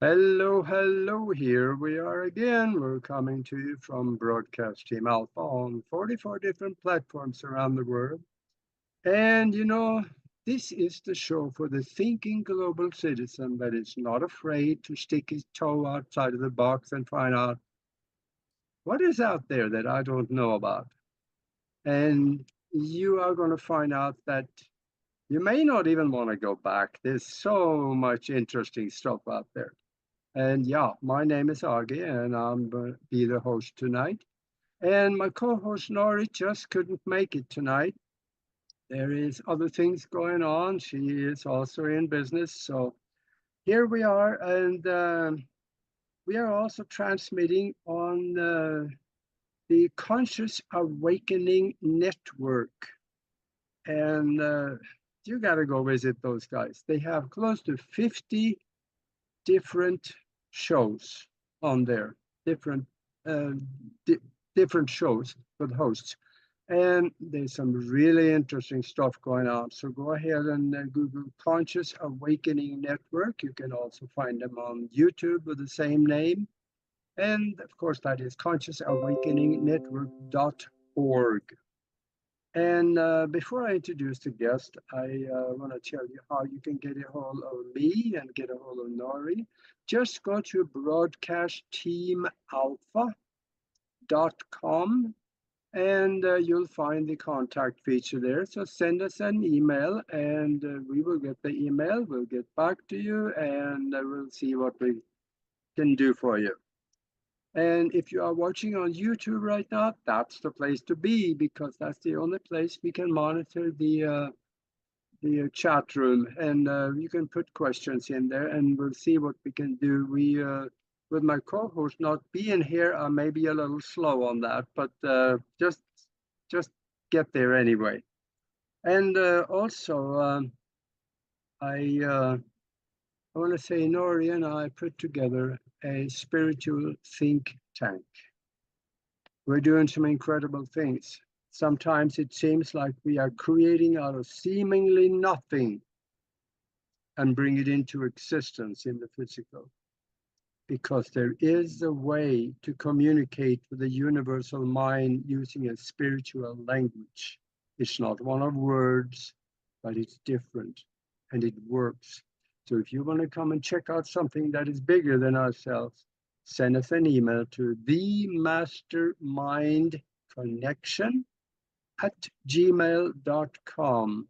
Hello, hello, here we are again. We're coming to you from Broadcast Team Alpha on 44 different platforms around the world. And this is the show for the thinking global citizen that is not afraid to stick his toe outside of the box and find out what is out there that I don't know about. And you are going to find out that you may not even want to go back. There's so much interesting stuff out there. And yeah, my name is Aage, and I'm going to be the host tonight. And my co-host Nori just couldn't make it tonight. There is other things going on. She is also in business. So here we are, and we are also transmitting on the Conscious Awakening Network. And you got to go visit those guys. They have close to 50 different shows on there, different shows with hosts, and there's some really interesting stuff going on. So go ahead and Google Conscious Awakening Network. You can also find them on YouTube with the same name, and of course that is consciousawakeningnetwork.org. And before I introduce the guest, I want to tell you how you can get a hold of me and get a hold of Nori. Just go to broadcastteamalpha.com and you'll find the contact feature there. So send us an email and we will get the email. We'll get back to you and we'll see what we can do for you. And if you are watching on YouTube right now, that's the place to be because that's the only place we can monitor the chat room, and you can put questions in there, and we'll see what we can do. We, with my co-host not being here, I may be a little slow on that, but just get there anyway. And also, I want to say Nori and I put together a spiritual think tank. We're doing some incredible things. Sometimes it seems like we are creating out of seemingly nothing and bring it into existence in the physical. Because there is a way to communicate with the universal mind using a spiritual language. It's not one of words, but it's different and it works. So if you want to come and check out something that is bigger than ourselves, send us an email to themastermindconnection@gmail.com.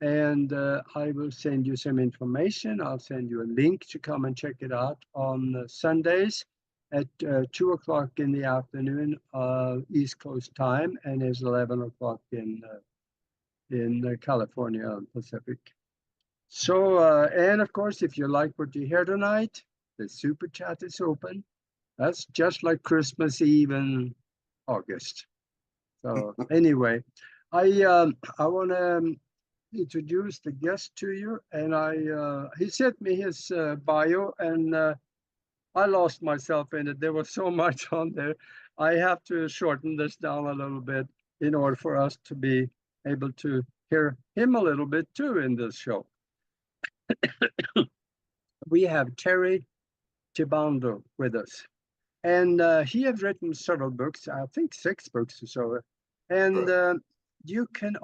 And I will send you some information. I'll send you a link to come and check it out on Sundays at 2 o'clock in the afternoon, East Coast time, and it's 11 o'clock in California Pacific. So, and of course, if you like what you hear tonight, the super chat is open. That's just like Christmas Eve in August. So anyway, I want to introduce the guest to you, and he sent me his bio, and I lost myself in it. There was so much on there. I have to shorten this down a little bit in order for us to be able to hear him a little bit too in this show. We have Terry Tibando with us, and he has written several books, I think 6 books or so, and you can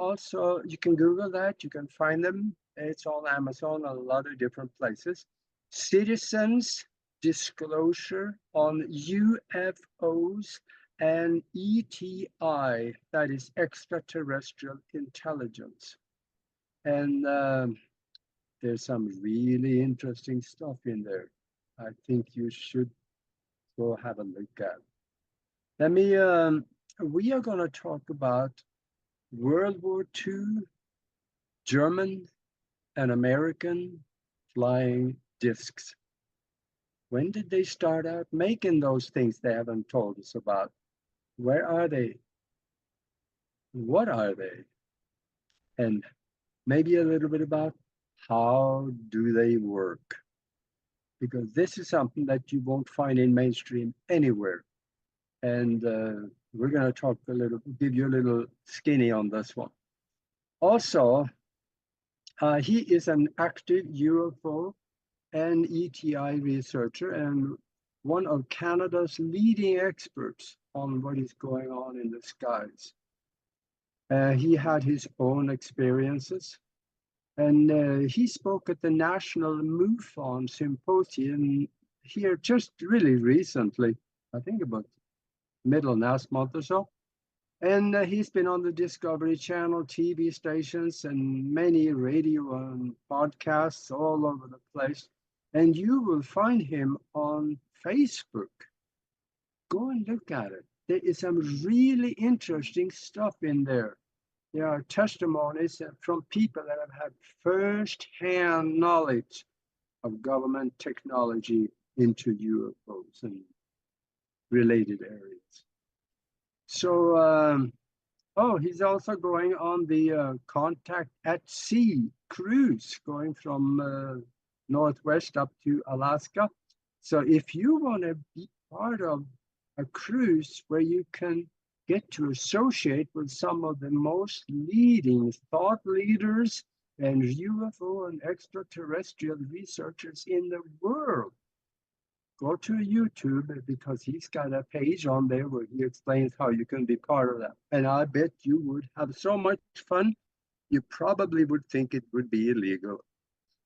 Google that, you can find them. It's on Amazon, a lot of different places. Citizens Disclosure on UFOs and ETI, that is extraterrestrial intelligence. And there's some really interesting stuff in there. I think you should go have a look at. We are going to talk about World War II German and American flying discs. When did they start out making those things they haven't told us about? Where are they? What are they? And maybe a little bit about how do they work? Because this is something that you won't find in mainstream anywhere. And we're going to talk give you a little skinny on this one. Also, he is an active UFO and ETI researcher and one of Canada's leading experts on what is going on in the skies. He had his own experiences, and he spoke at the National MUFON Symposium here just really recently, I think about middle last month or so. And he's been on the Discovery Channel TV stations and many radio and podcasts all over the place. And you will find him on Facebook. Go and look at it. There is some really interesting stuff in there. There are testimonies from people that have had first-hand knowledge of government technology into UFOs and related areas. So, he's also going on the Contact at Sea cruise, going from Northwest up to Alaska. So if you want to be part of a cruise where you can get to associate with some of the most leading thought leaders and UFO and extraterrestrial researchers in the world, go to YouTube, because he's got a page on there where he explains how you can be part of that. And I bet you would have so much fun, you probably would think it would be illegal.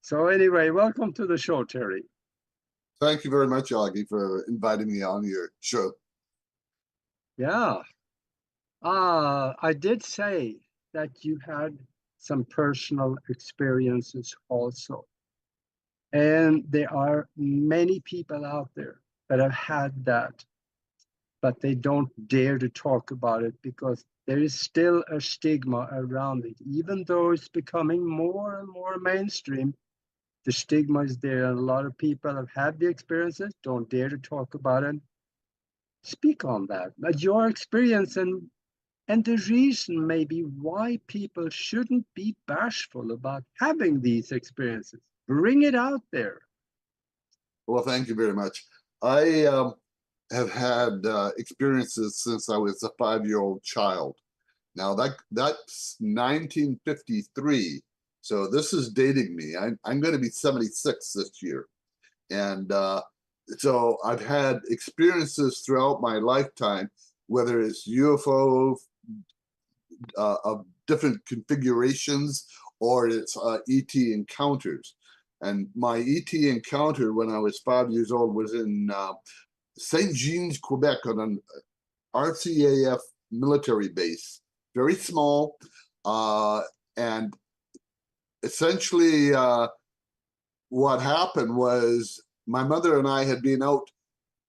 So anyway, welcome to the show, Terry. Thank you very much, Aage, for inviting me on your show. Yeah. I did say that you had some personal experiences also. And there are many people out there that have had that, but they don't dare to talk about it because there is still a stigma around it. Even though it's becoming more and more mainstream, the stigma is there. And a lot of people have had the experiences, don't dare to talk about it. Speak on that, your experience and the reason maybe why people shouldn't be bashful about having these experiences. Bring it out there. Well, thank you very much. I have had experiences since I was a 5-year-old child. Now that's 1953. So this is dating me. I'm going to be 76 this year. And so I've had experiences throughout my lifetime, whether it's UFO of different configurations or it's ET encounters. And my ET encounter when I was 5 years old was in St. Jean's, Quebec, on an RCAF military base, very small. And essentially what happened was my mother and I had been out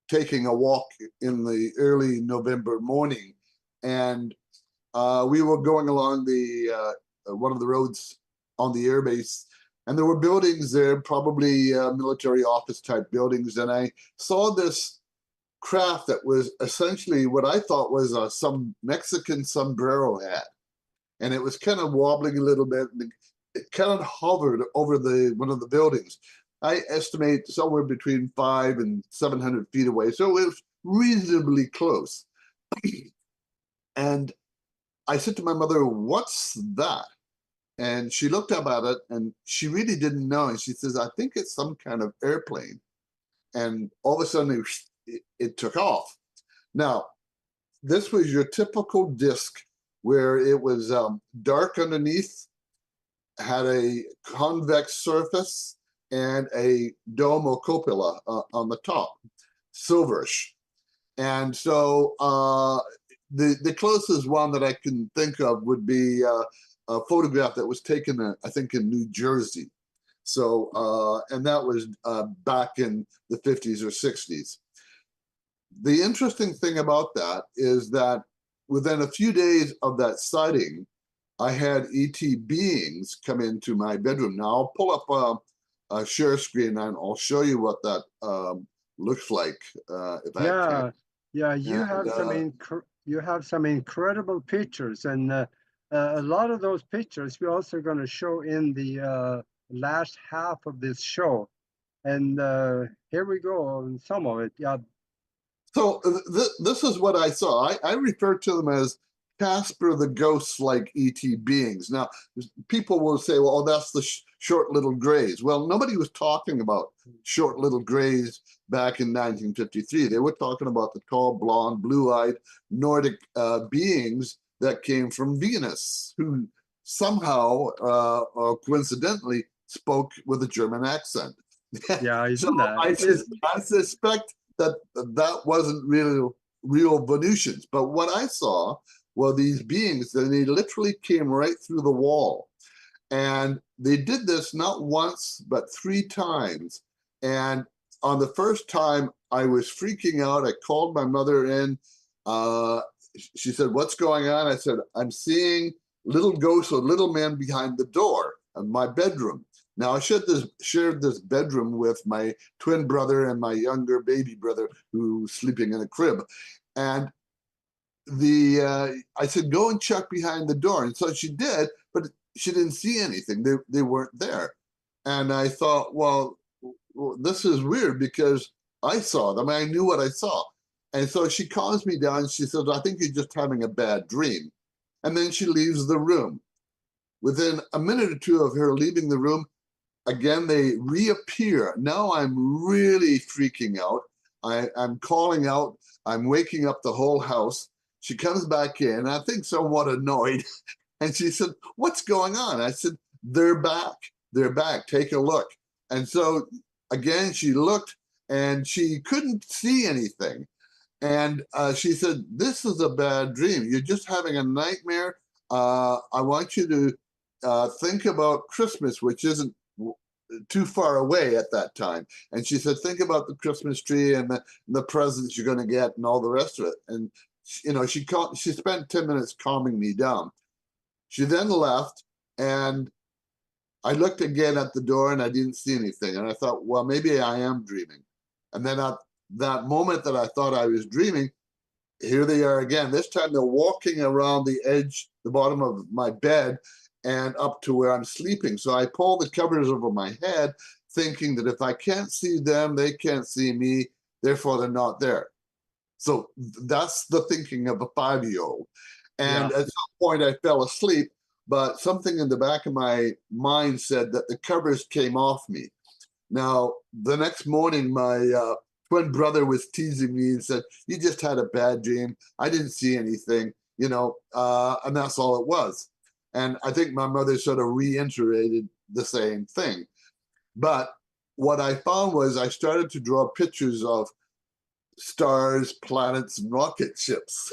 taking a walk in the early November morning, and we were going along the one of the roads on the airbase, and there were buildings there, probably military office type buildings, and I saw this craft that was essentially what I thought was some Mexican sombrero hat, and it was kind of wobbling a little bit, and it kind of hovered over one of the buildings. I estimate somewhere between 500 and 700 feet away, so it was reasonably close. And I said to my mother, "What's that?" And she looked up at it, and she really didn't know. And she says, "I think it's some kind of airplane." And all of a sudden, it took off. Now, this was your typical disc where it was dark underneath, had a convex surface, and a dome or cupola on the top, silverish. And so the closest one that I can think of would be a photograph that was taken, I think, in New Jersey. So, and that was back in the 50s or 60s. The interesting thing about that is that within a few days of that sighting, I had ET beings come into my bedroom. Now, I'll pull up a share screen and I'll show you what that looks like. If I can. Yeah, you have some incredible pictures, and a lot of those pictures we're also going to show in the last half of this show. And here we go on some of it. Yeah. So this is what I saw. I refer to them as Casper the Ghost-like ET beings. Now, people will say, well, that's the short little grays. Well, nobody was talking about short little grays back in 1953. They were talking about the tall, blonde, blue-eyed Nordic beings that came from Venus, who somehow or coincidentally spoke with a German accent. Yeah, So isn't that? I suspect that that wasn't really real Venusians. But what I saw were these beings that they literally came right through the wall. And they did this not once, but 3 times. And on the first time, I was freaking out. I called my mother in. She said, "What's going on?" I said, "I'm seeing little ghosts or little men behind the door of my bedroom." Now, I shared this bedroom with my twin brother and my younger baby brother who's sleeping in a crib. And I said, "Go and check behind the door." And so she did, but she didn't see anything. They weren't there. And I thought, well, this is weird because I saw them. I knew what I saw. And so she calms me down. She says, "I think you're just having a bad dream." And then she leaves the room. Within a minute or two of her leaving the room, again, they reappear. Now I'm really freaking out. I'm calling out. I'm waking up the whole house. She comes back in, I think somewhat annoyed. And she said, "What's going on?" I said, "They're back. They're back. Take a look." And so again, she looked and she couldn't see anything. And she said, "This is a bad dream. You're just having a nightmare. I want you to think about Christmas, which isn't too far away at that time." And she said, "Think about the Christmas tree and the presents you're going to get and all the rest of it." And she spent 10 minutes calming me down. She then left, and I looked again at the door and I didn't see anything. And I thought, well, maybe I am dreaming. And then at that moment that I thought I was dreaming, here they are again. This time they're walking around the edge, the bottom of my bed, and up to where I'm sleeping. So I pull the covers over my head, thinking that if I can't see them, they can't see me, therefore they're not there. So that's the thinking of a 5-year-old. And at some point I fell asleep, but something in the back of my mind said that the covers came off me. Now, the next morning, my twin brother was teasing me and said, "You just had a bad dream. I didn't see anything, and that's all it was." And I think my mother sort of reiterated the same thing. But what I found was I started to draw pictures of stars, planets, and rocket ships,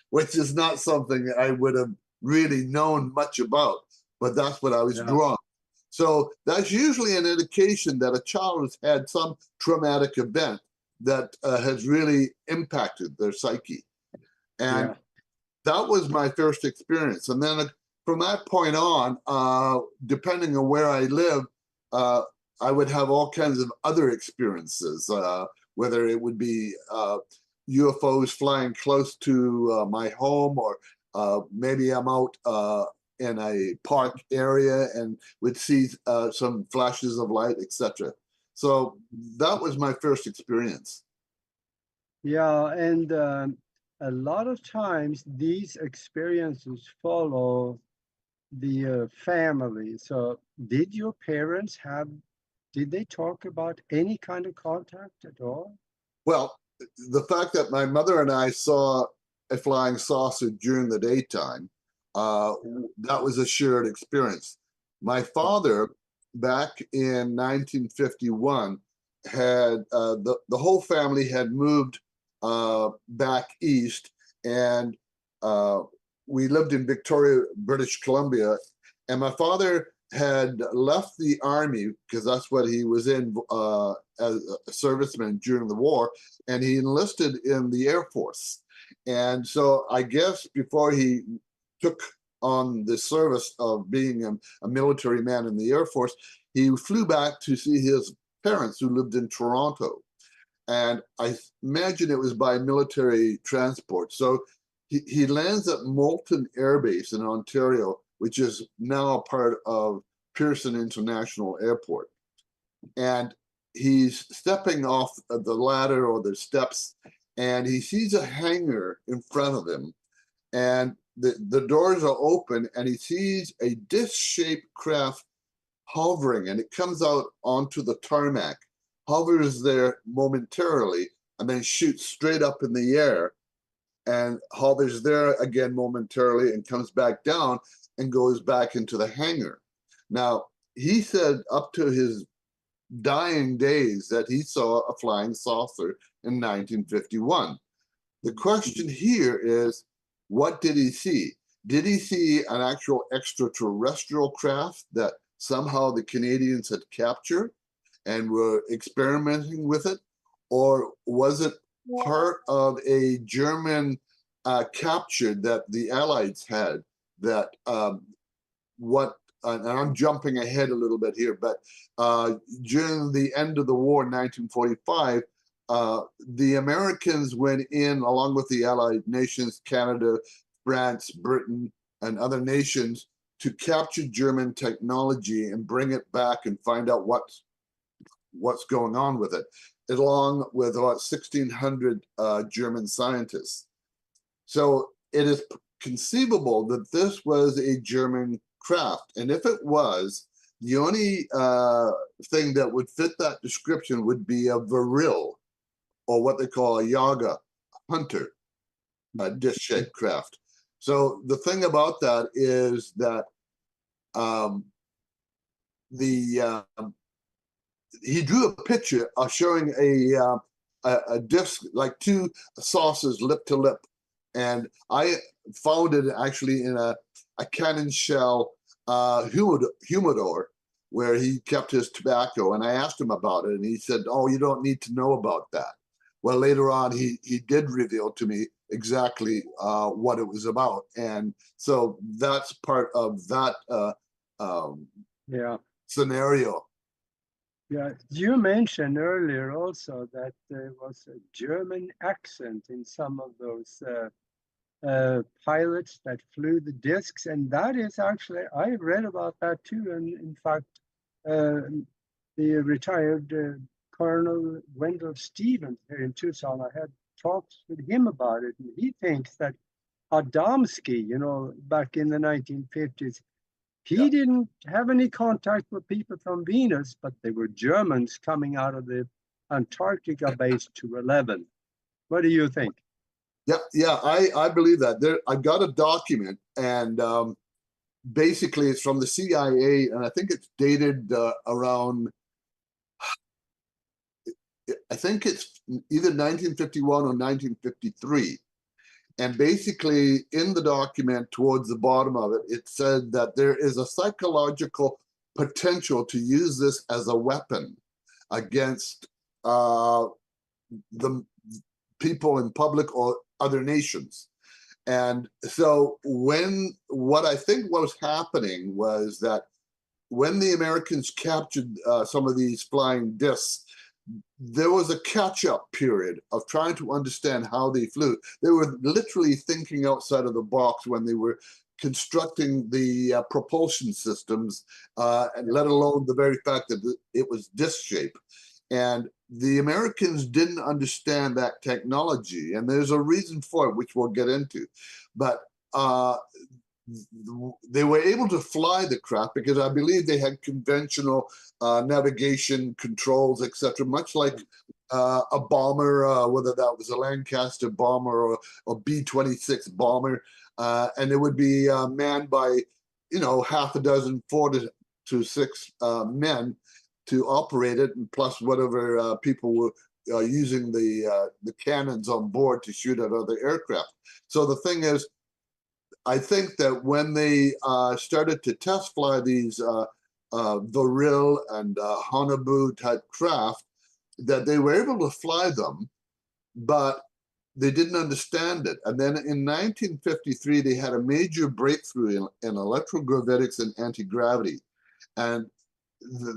which is not something I would have really known much about, but that's what I was drawing. So that's usually an indication that a child has had some traumatic event that has really impacted their psyche. And that was my first experience. And then from that point on, depending on where I live, I would have all kinds of other experiences, whether it would be UFOs flying close to my home, or maybe I'm out in a park area and would see some flashes of light, etc. So that was my first experience. Yeah, and a lot of times these experiences follow the family. So did your parents did they talk about any kind of contact at all? Well, the fact that my mother and I saw a flying saucer during the daytime, that was a shared experience. My father, back in 1951, had the whole family had moved back east, and we lived in Victoria, British Columbia, and my father had left the army because that's what he was in as a serviceman during the war, and he enlisted in the Air Force. And so I guess before he took on the service of being a military man in the Air Force, he flew back to see his parents who lived in Toronto. And I imagine it was by military transport. So he lands at Moulton Air Base in Ontario, which is now a part of Pearson International Airport. And he's stepping off the ladder or the steps, and he sees a hangar in front of him. And the doors are open, and he sees a disc-shaped craft hovering, and it comes out onto the tarmac, hovers there momentarily, and then shoots straight up in the air and hovers there again momentarily and comes back down and goes back into the hangar. Now, he said up to his dying days that he saw a flying saucer in 1951. The question here is, what did he see? Did he see an actual extraterrestrial craft that somehow the Canadians had captured and were experimenting with it? Or was it part of a German capture that the Allies had that and I'm jumping ahead a little bit here, but during the end of the war in 1945, the Americans went in along with the Allied nations, Canada, France, Britain, and other nations to capture German technology and bring it back and find out what's going on with it, along with about 1,600 German scientists. So it is conceivable that this was a German craft, and if it was, the only thing that would fit that description would be a viril, or what they call a yaga, hunter, a disc-shaped craft. So the thing about that is that he drew a picture of showing a disc, like two saucers lip to lip, and I found it actually in a cannon shell humidor where he kept his tobacco, and I asked him about it, and he said, "Oh, you don't need to know about that." Well, later on, he did reveal to me exactly what it was about, and so that's part of that scenario. Yeah, you mentioned earlier also that there was a German accent in some of those pilots that flew the discs, and that is actually, I read about that too, and in fact, the retired Colonel Wendell Stevens here in Tucson, I had talks with him about it, and he thinks that Adamski, back in the 1950s, he didn't have any contact with people from Venus, but they were Germans coming out of the Antarctica base 211. What do you think? Yeah, I believe that. I've got a document, and basically it's from the CIA, and I think it's dated around, I think it's either 1951 or 1953. And basically in the document towards the bottom of it, it said that there is a psychological potential to use this as a weapon against the people in public or other nations. And so what I think was happening was that when the Americans captured some of these flying discs, there was a catch-up period of trying to understand how they flew. They were literally thinking outside of the box when they were constructing the propulsion systems, and let alone the very fact that it was disc-shaped. And the Americans didn't understand that technology, and there's a reason for it, which we'll get into. But they were able to fly the craft because I believe they had conventional navigation controls, etc., much like a bomber, whether that was a Lancaster bomber or a B-26 bomber, and it would be manned by, half a dozen, 4 to 6 men to operate it, and plus whatever people were using the cannons on board to shoot at other aircraft. So the thing is, I think that when they started to test fly these Viril and Hanabu type craft, that they were able to fly them, but they didn't understand it. And then in 1953, they had a major breakthrough in electrogravitics and anti-gravity. And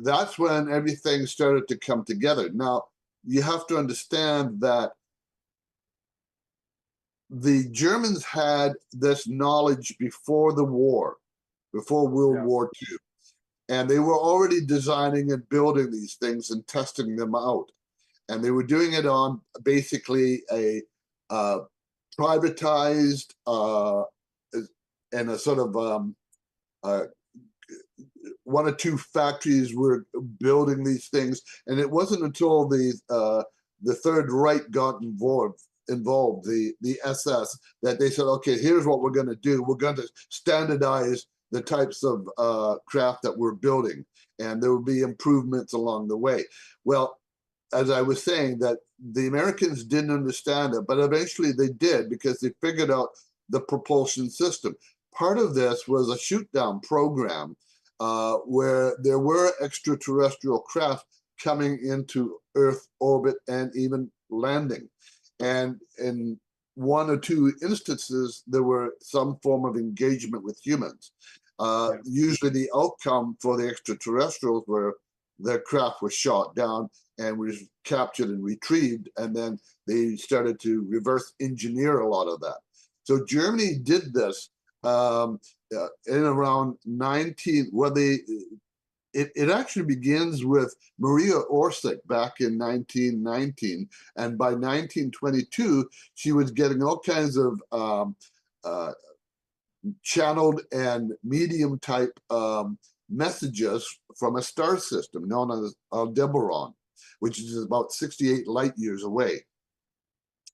that's when everything started to come together. Now, you have to understand that the Germans had this knowledge before the war, before World War II. And they were already designing and building these things and testing them out. And they were doing it on basically a privatized and a sort of one or two factories were building these things, and it wasn't until the Third Reich got involved, the SS, that they said, okay, here's what we're going to do. We're going to standardize the types of craft that we're building, and there will be improvements along the way. Well, as I was saying, that the Americans didn't understand it, but eventually they did, because they figured out the propulsion system. Part of this was a shoot-down program where there were extraterrestrial craft coming into Earth orbit and even landing. And in one or two instances, there were some form of engagement with humans. Usually the outcome for the extraterrestrials were their craft was shot down and was captured and retrieved, and then they started to reverse engineer a lot of that. So Germany did this in around 19, well, it actually begins with Maria Orsic back in 1919, and by 1922, she was getting all kinds of channeled and medium type messages from a star system known as Aldebaran, which is about 68 light years away.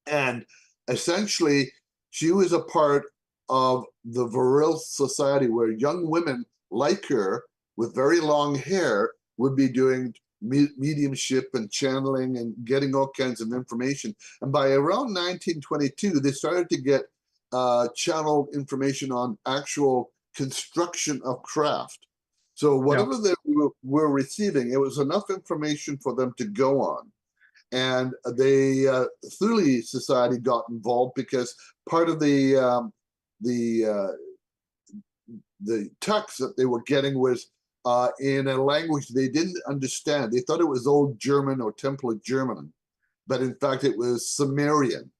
And essentially, she was a part of the Viril Society, where young women like her with very long hair would be doing mediumship and channeling and getting all kinds of information. And by around 1922, they started to get channeled information on actual construction of craft. So whatever they were receiving, it was enough information for them to go on. And the Thule Society got involved because part of the text that they were getting was in a language they didn't understand. They thought it was Old German or Template German, but in fact it was Sumerian.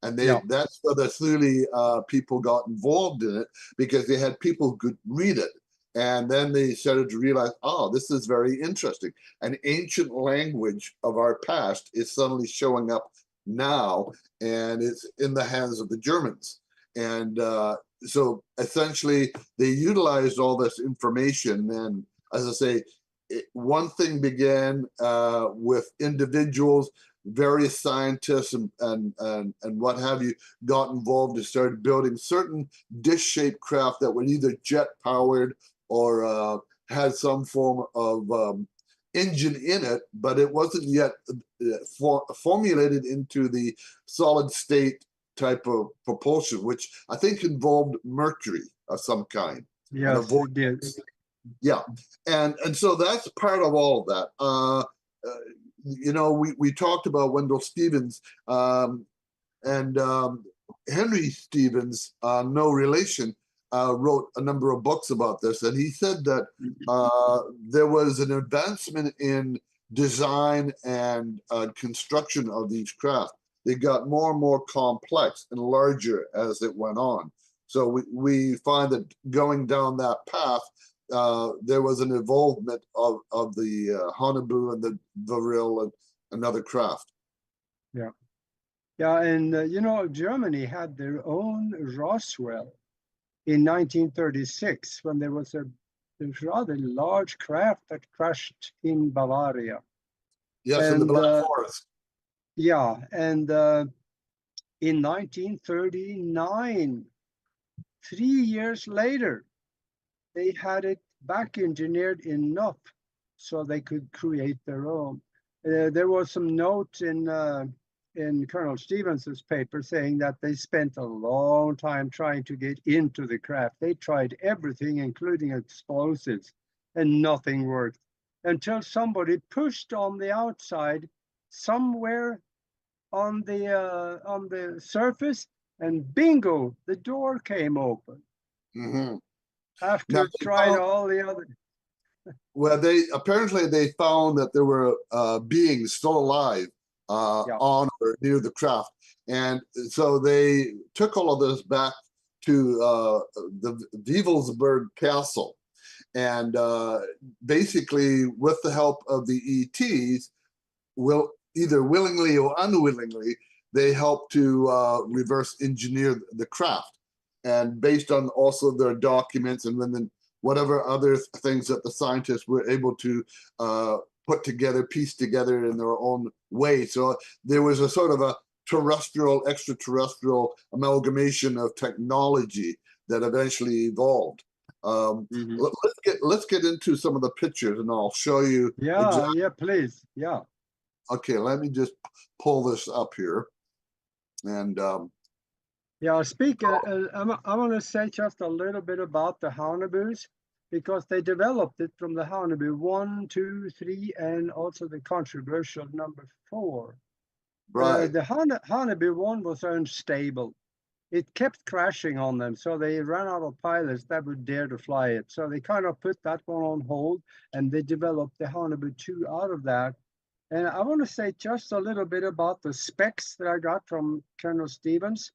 And that's where the Thule people got involved in it, because they had people who could read it. And then they started to realize, oh, this is very interesting. An ancient language of our past is suddenly showing up now, and it's in the hands of the Germans. And so essentially, they utilized all this information. And as I say, one thing began with individuals, various scientists and what have you got involved and started building certain dish-shaped craft that were either jet-powered or had some form of engine in it, but it wasn't yet formulated into the solid state type of propulsion, which I think involved mercury of some kind. Yes, it did. Yeah, and so that's part of all of that. You know, we talked about Wendell Stevens and Henry Stevens, no relation, wrote a number of books about this, and he said that there was an advancement in design and construction of these craft. They got more and more complex and larger as it went on. So we find that going down that path, there was an involvement of the Haunebu and the Viril and other craft. Yeah. Yeah, and you know, Germany had their own Roswell in 1936, when there was a rather large craft that crashed in Bavaria. Yes, in the Black Forest. Yeah, and in 1939, 3 years later, they had it back engineered enough so they could create their own. There was some note in Colonel Stevens's paper saying that they spent a long time trying to get into the craft. They tried everything, including explosives, and nothing worked until somebody pushed on the outside somewhere on the surface, and bingo, the door came open. Mm-hmm. After trying all the other. Well, apparently they found that there were beings still alive on or near the craft, and so they took all of this back to the Wewelsburg Castle, and basically, with the help of the ETs, either willingly or unwillingly, they helped to reverse engineer the craft. And based on also their documents, and when whatever other things that the scientists were able to put together, piece together in their own way. So there was a sort of a terrestrial, extraterrestrial amalgamation of technology that eventually evolved. Let's get into some of the pictures, and I'll show you. Yeah, yeah, please, yeah. Okay, let me just pull this up here, and yeah. I want to say just a little bit about the Haunebu's, because they developed it from the Haunebu 1, 2, 3, and also the controversial number 4. right. The Haunebu 1 was unstable. It kept crashing on them, so they ran out of pilots that would dare to fly it. So they kind of put that one on hold, and they developed the Haunebu 2 out of that. And I want to say just a little bit about the specs that I got from Colonel Stevens.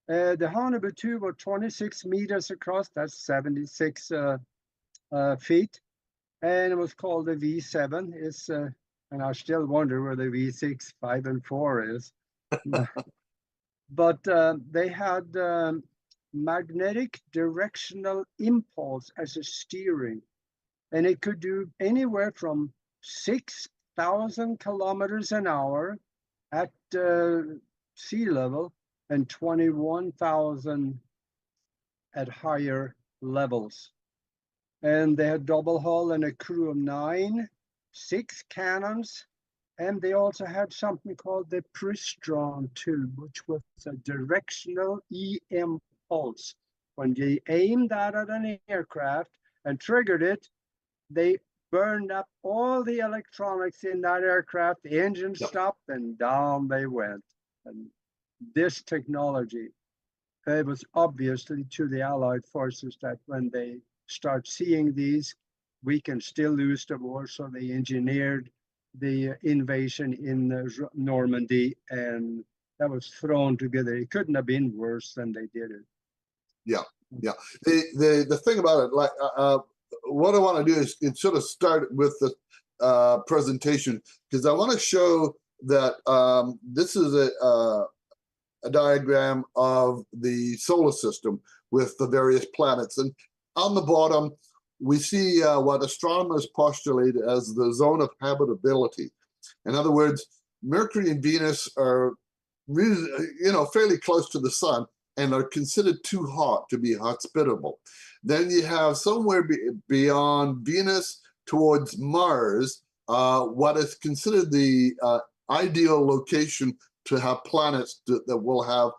The Haunebu 2 were 26 meters across, that's 76 feet, and it was called the V7. And I still wonder where the V6, 5, and 4 is. But they had magnetic directional impulse as a steering, and it could do anywhere from 6,000 kilometers an hour at sea level and 21,000 at higher levels. And they had double hull and a crew of 9, 6 cannons, and they also had something called the Pristron tube, which was a directional EM pulse. When they aimed that at an aircraft and triggered it, they burned up all the electronics in that aircraft, the engine stopped, and down they went. And this technology, it was obviously to the Allied forces that when they start seeing these, we can still lose the war, so they engineered the invasion in Normandy, and that was thrown together. It couldn't have been worse than they did it. Yeah, yeah. The thing about it, like what I want to do is sort of start with the presentation, because I want to show that this is a diagram of the solar system with the various planets, and on the bottom we see what astronomers postulate as the zone of habitability. In other words, Mercury and Venus are really, fairly close to the sun and are considered too hot to be hospitable. Then you have somewhere beyond Venus towards Mars, what is considered the ideal location to have planets that will have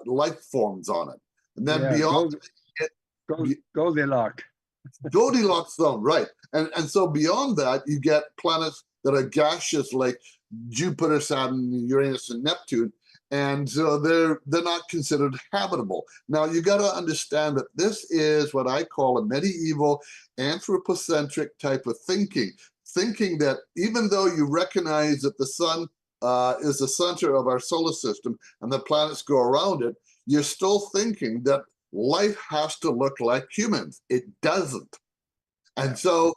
life forms on it. And then beyond Goldilocks. Goldilocks zone, right. And so beyond that, you get planets that are gaseous like Jupiter, Saturn, Uranus, and Neptune. And so they're not considered habitable. Now, you got to understand that this is what I call a medieval anthropocentric type of thinking that even though you recognize that the sun is the center of our solar system and the planets go around it, you're still thinking that life has to look like humans. It doesn't. And so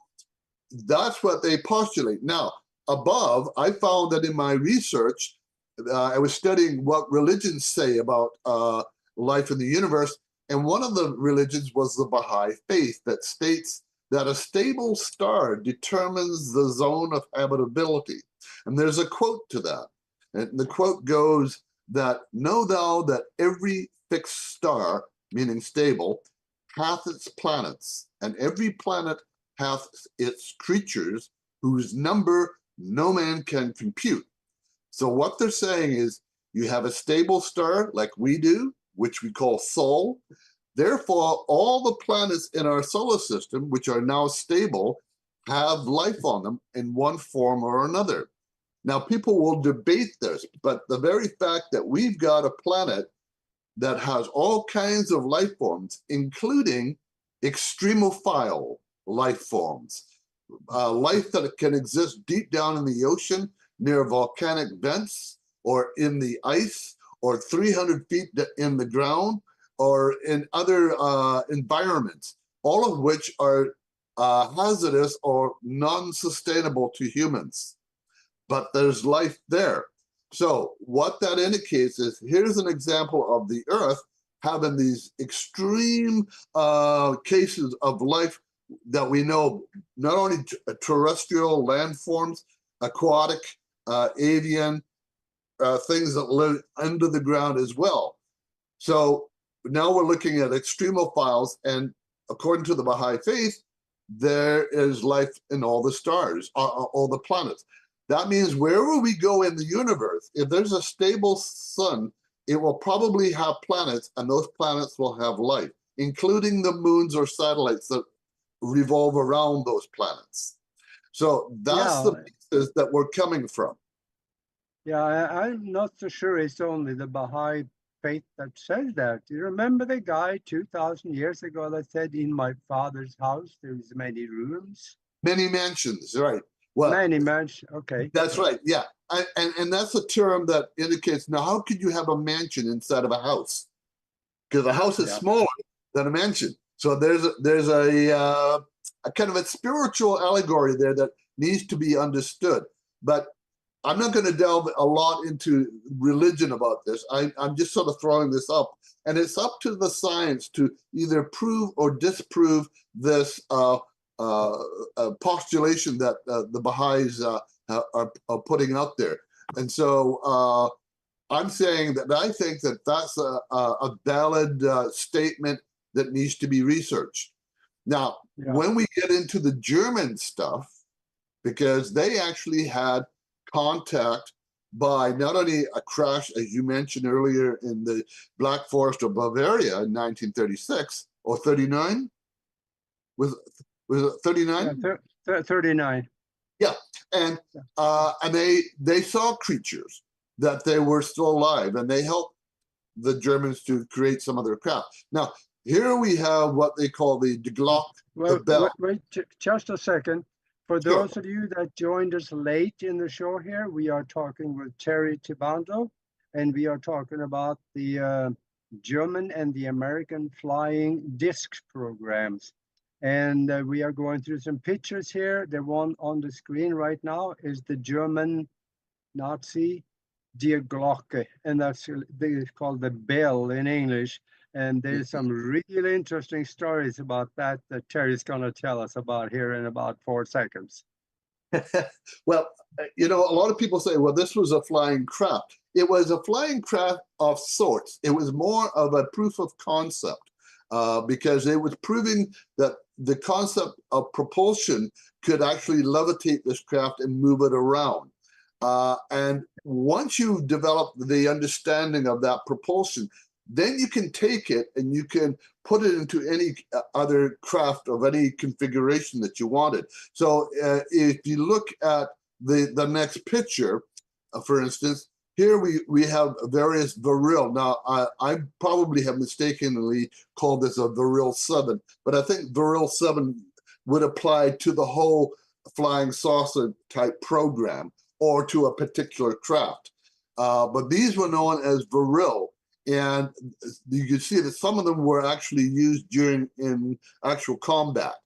that's what they postulate. Now, above, I found that in my research, I was studying what religions say about life in the universe, and one of the religions was the Baha'i faith that states that a stable star determines the zone of habitability. And there's a quote to that. And the quote goes that, "Know thou that every fixed star," meaning stable, "hath its planets, and every planet hath its creatures, whose number no man can compute." So what they're saying is you have a stable star like we do, which we call Sol. Therefore, all the planets in our solar system, which are now stable, have life on them in one form or another. Now, people will debate this, but the very fact that we've got a planet that has all kinds of life forms, including extremophile life forms, life that can exist deep down in the ocean, near volcanic vents, or in the ice, or 300 feet in the ground, or in other environments, all of which are hazardous or non-sustainable to humans. But there's life there. So what that indicates is, here's an example of the Earth having these extreme cases of life that we know, not only terrestrial landforms, aquatic, avian, things that live under the ground as well. So now we're looking at extremophiles, and according to the Baha'i faith, there is life in all the stars, all the planets. That means wherever we go in the universe, if there's a stable sun, it will probably have planets, and those planets will have life, including the moons or satellites that revolve around those planets. So that's the pieces that we're coming from. Yeah, I'm not so sure it's only the Baha'i faith that says that. Do you remember the guy 2,000 years ago that said, "In my father's house there's many rooms"? Many mansions, right? Well, many mansions. Okay, that's right. Yeah, and that's a term that indicates, now how could you have a mansion inside of a house? Because a house is smaller than a mansion. So there's a kind of a spiritual allegory there that needs to be understood. But I'm not going to delve a lot into religion about this. I'm just sort of throwing this up, and it's up to the science to either prove or disprove this postulation that the Baha'is are putting out there. And so I'm saying that I think that that's a valid statement that needs to be researched. Now, when we get into the German stuff, because they actually had contact by not only a crash, as you mentioned earlier, in the Black Forest of Bavaria in 1936 or 39. Was it 39? Yeah, 39. Yeah, and they saw creatures that they were still alive, and they helped the Germans to create some of their craft. Now, here we have what they call the Glock, the bell. Wait, just a second. For those of you that joined us late in the show here, we are talking with Terry Tibando, and we are talking about the German and the American Flying Discs programs. And we are going through some pictures here. The one on the screen right now is the German Nazi Die Glocke, and that's called the bell in English. And there's some really interesting stories about that Terry's going to tell us about here in about 4 seconds. Well, you know, a lot of people say, well, this was a flying craft. It was a flying craft of sorts. It was more of a proof of concept because it was proving that the concept of propulsion could actually levitate this craft and move it around. And once you develop the understanding of that propulsion, then you can take it and you can put it into any other craft of any configuration that you wanted. So if you look at the next picture, for instance, here we have various Vril. Now, I probably have mistakenly called this a Vril 7, but I think Vril 7 would apply to the whole flying saucer type program or to a particular craft. But these were known as Vril. And you can see that some of them were actually used in actual combat.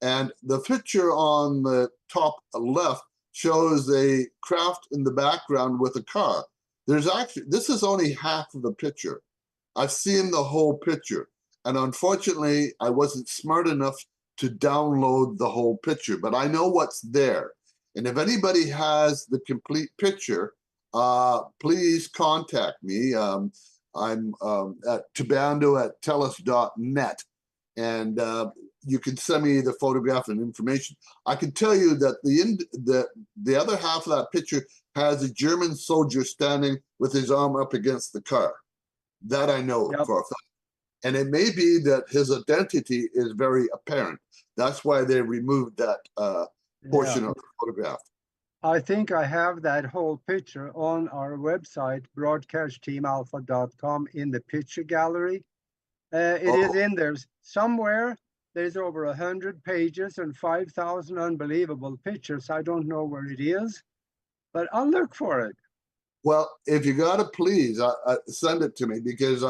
And the picture on the top left shows a craft in the background with a car. There's actually, this is only half of the picture. I've seen the whole picture. And unfortunately, I wasn't smart enough to download the whole picture, but I know what's there. And if anybody has the complete picture, please contact me. I'm at tibando@telus.net, and you can send me the photograph and information. I can tell you that the other half of that picture has a German soldier standing with his arm up against the car. That I know for a fact. And it may be that his identity is very apparent. That's why they removed that portion of the photograph. I think I have that whole picture on our website, broadcastteamalpha.com, in the picture gallery. It is in there somewhere. There's over 100 pages and 5,000 unbelievable pictures. I don't know where it is, but I'll look for it. Well, if you got it, please send it to me, because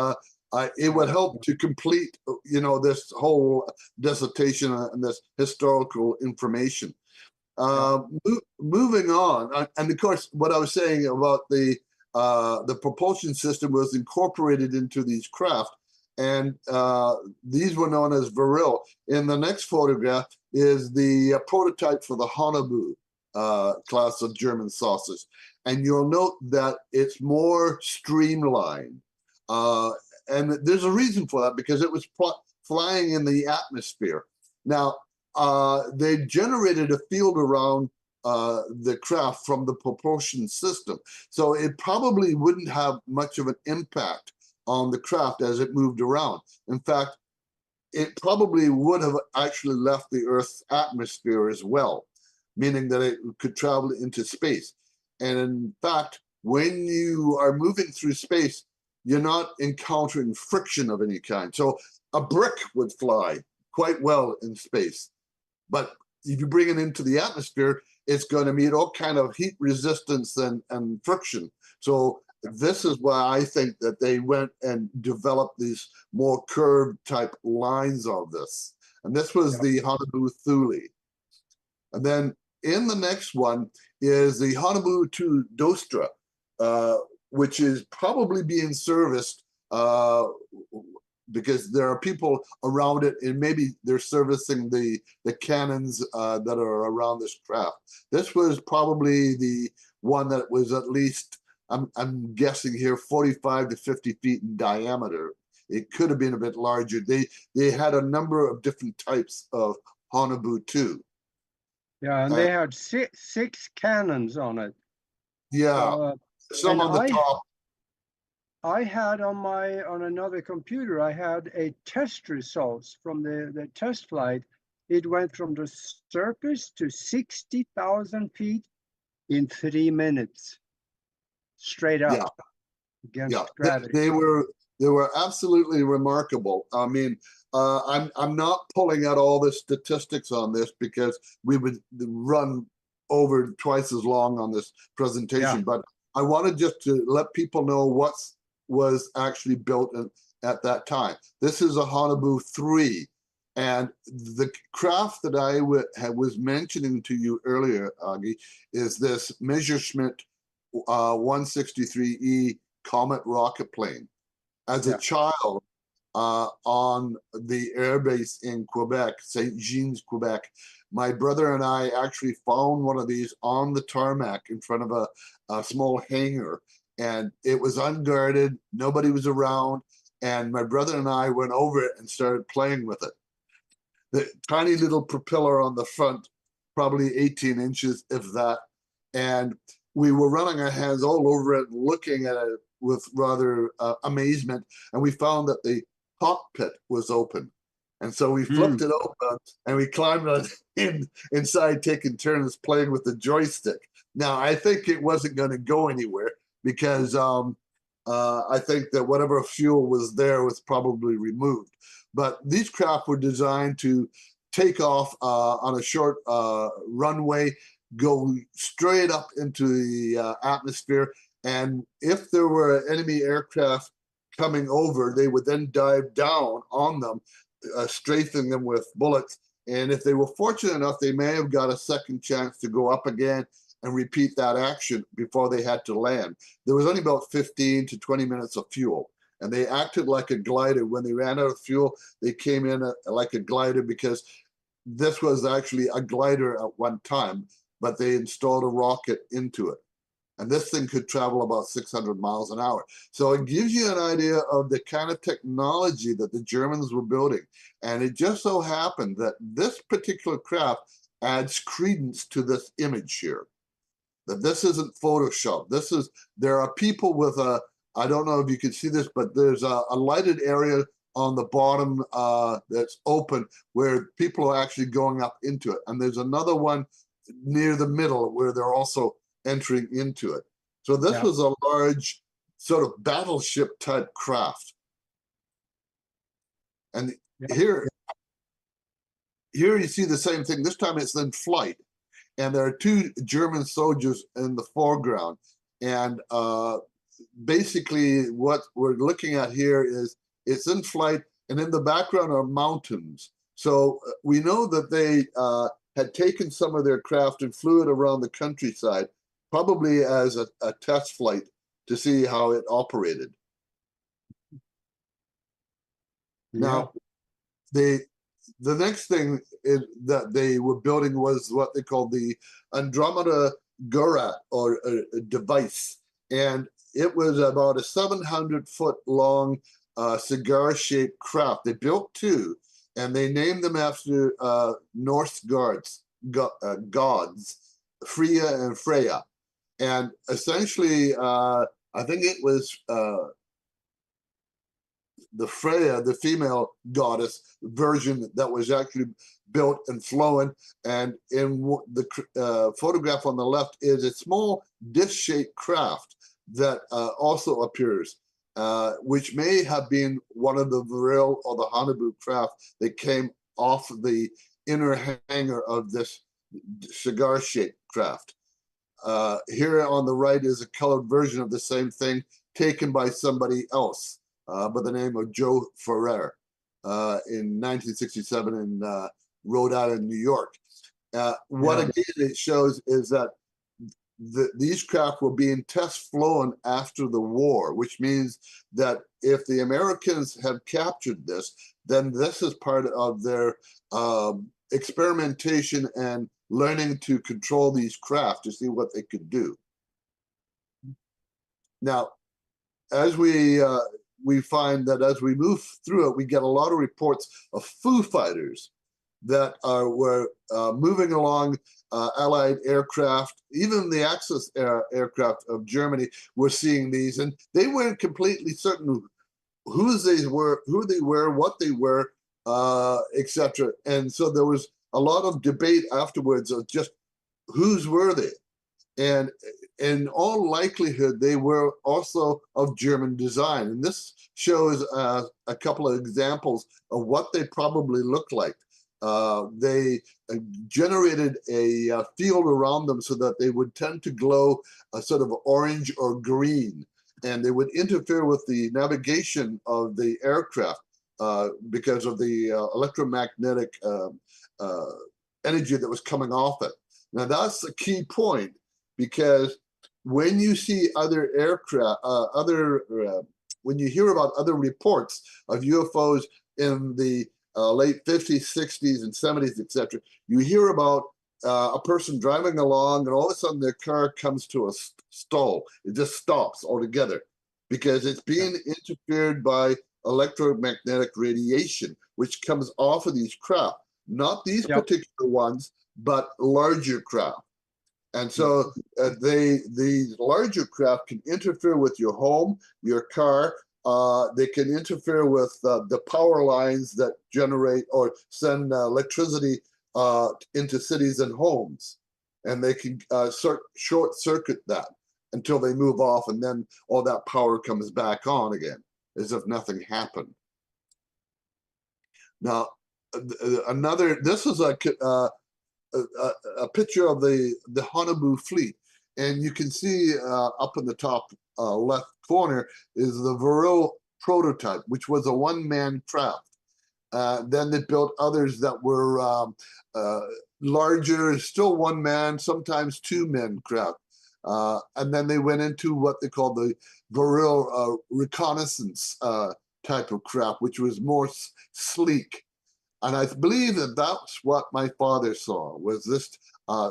it would help to complete, you know, this whole dissertation and this historical information. Moving on, and of course, what I was saying about the propulsion system was incorporated into these craft. and these were known as Viril. In the next photograph is the prototype for the Hanabu class of German saucers. And you'll note that it's more streamlined. And there's a reason for that, because it was flying in the atmosphere. Now, they generated a field around the craft from the propulsion system. So it probably wouldn't have much of an impact on the craft as it moved around. In fact, it probably would have actually left the Earth's atmosphere as well, meaning that it could travel into space. And in fact, when you are moving through space, you're not encountering friction of any kind. So a brick would fly quite well in space. But if you bring it into the atmosphere, it's going to meet all kind of heat resistance and friction. So this is why I think that they went and developed these more curved type lines of this. And this was the Hanabu Thule. And then in the next one is the WW2 Dostra, which is probably being serviced because there are people around it, and maybe they're servicing the cannons that are around this craft. This was probably the one that was at least, I'm guessing here, 45 to 50 feet in diameter. It could have been a bit larger. They had a number of different types of Hanabu 2. Yeah, and they had six cannons on it. Yeah, some on the top. I had on another computer, I had a test results from the test flight. It went from the surface to 60,000 feet in 3 minutes, straight up against gravity. They were absolutely remarkable. I mean, I'm not pulling out all the statistics on this because we would run over twice as long on this presentation, but I wanted just to let people know what was actually built at that time. This is a Hanabu 3, and the craft that I was mentioning to you earlier, Aage, is this Messerschmitt 163E Comet rocket plane. As a child on the airbase in Quebec, St. Jean's, Quebec, my brother and I actually found one of these on the tarmac in front of a small hangar, and it was unguarded, nobody was around, and my brother and I went over it and started playing with it. The tiny little propeller on the front, probably 18 inches, if that, and we were running our hands all over it, looking at it with rather amazement, and we found that the cockpit was open. And so we flipped it open and we climbed inside, taking turns playing with the joystick. Now, I think it wasn't going to go anywhere because I think that whatever fuel was there was probably removed. But these craft were designed to take off on a short runway, go straight up into the atmosphere. And if there were enemy aircraft coming over, they would then dive down on them, strafing them with bullets. And if they were fortunate enough, they may have got a second chance to go up again and repeat that action before they had to land. There was only about 15 to 20 minutes of fuel, and they acted like a glider. When they ran out of fuel, they came in like a glider, because this was actually a glider at one time, but they installed a rocket into it. And this thing could travel about 600 miles an hour. So it gives you an idea of the kind of technology that the Germans were building. And it just so happened that this particular craft adds credence to this image here. That this isn't Photoshop. There are people with I don't know if you can see this, but there's a lighted area on the bottom that's open where people are actually going up into it. And there's another one near the middle where they're also entering into it. So this was a large sort of battleship type craft. And here you see the same thing. This time it's in flight. And there are two German soldiers in the foreground. And basically what we're looking at here is it's in flight, and in the background are mountains. So we know that they had taken some of their craft and flew it around the countryside, probably as a test flight to see how it operated. Now, the next thing that they were building was what they called the Andromeda Gurat, or a device, and it was about a 700-foot long cigar-shaped craft. They built two, and they named them after Norse gods, Freya and Freya. And essentially, I think it was the Freya, the female goddess version, that was actually built and flown. And in the photograph on the left is a small disc-shaped craft that also appears, which may have been one of the Vril or the Haunebu craft that came off the inner hangar of this cigar-shaped craft. Here on the right is a colored version of the same thing taken by somebody else by the name of Joe Ferrer in 1967 in Rhode Island, New York. What again it shows is that these craft were being test flown after the war, which means that if the Americans have captured this, then this is part of their experimentation and learning to control these craft to see what they could do. Now, as we find that as we move through it, we get a lot of reports of Foo Fighters that were moving along Allied aircraft. Even the Axis aircraft of Germany were seeing these, and they weren't completely certain who they were, what they were, etc. And so there was a lot of debate afterwards of just whose were they. And in all likelihood, they were also of German design. And this shows a couple of examples of what they probably looked like. They generated a field around them so that they would tend to glow a sort of orange or green, and they would interfere with the navigation of the aircraft because of the electromagnetic energy that was coming off it. Now that's the key point, because when you see other aircraft, when you hear about other reports of UFOs in the late 50s, 60s, and 70s, etc., you hear about a person driving along, and all of a sudden their car comes to a stall. It just stops altogether because it's being interfered by electromagnetic radiation, which comes off of these craft. Not these particular ones, but larger craft. And so these larger craft can interfere with your home, your car. They can interfere with the power lines that generate or send electricity into cities and homes. And they can short circuit that until they move off, and then all that power comes back on again, as if nothing happened. Now, this is a picture of the Haunebu fleet, and you can see up in the top left corner is the Vril prototype, which was a one-man craft. Then they built others that were larger, still one man, sometimes two-man craft. And then they went into what they call the Vril reconnaissance type of craft, which was more sleek. And I believe that that's what my father saw, was this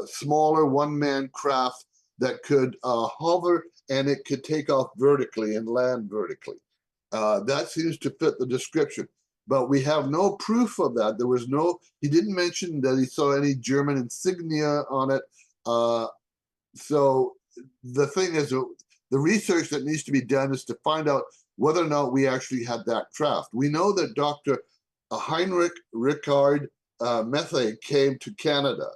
smaller one-man craft that could hover, and it could take off vertically and land vertically. That seems to fit the description, but we have no proof of that. There was no, he didn't mention that he saw any German insignia on it. So the thing is, the research that needs to be done is to find out whether or not we actually had that craft. We know that Dr. Heinrich Richard Metheny came to Canada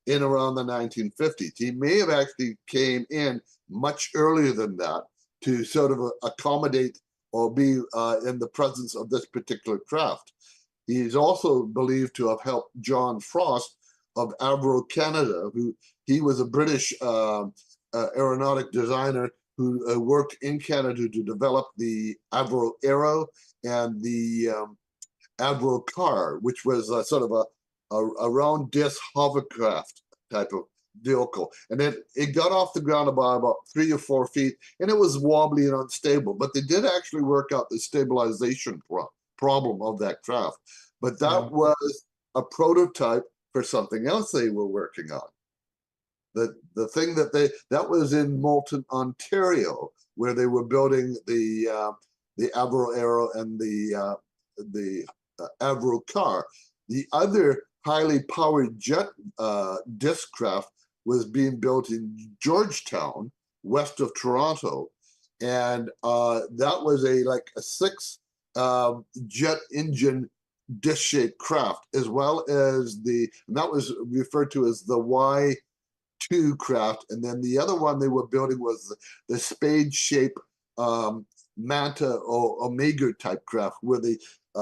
in around the 1950s. He may have actually came in much earlier than that to sort of accommodate or be in the presence of this particular craft. He's also believed to have helped John Frost of APRO Canada, who he was a British aeronautic designer who worked in Canada to develop the APRO Aero and the APRO car, which was sort of a round disc hovercraft type of vehicle. And it got off the ground about 3 or 4 feet, and it was wobbly and unstable, but they did actually work out the stabilization problem of that craft. But that Yeah. was a prototype for something else they were working on. The thing that was in Moulton, Ontario, where they were building the Avro Aero and the Avro car. The other highly powered jet disc craft was being built in Georgetown, west of Toronto, and that was a 6 jet engine disc-shaped craft, as well as and that was referred to as the WW2 craft, and then the other one they were building was the spade-shaped Manta or Omega type craft, where the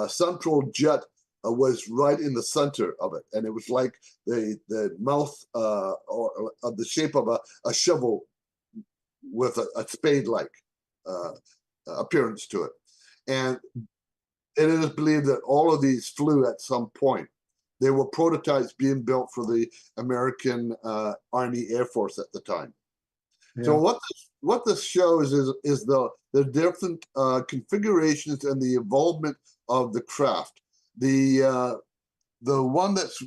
central jet was right in the center of it, and it was like the mouth or of the shape of a shovel with a spade-like appearance to it. And it is believed that all of these flew at some point. They were prototypes being built for the American Army Air Force at the time. Yeah. So what this shows is the different configurations and the involvement of the craft. The one that's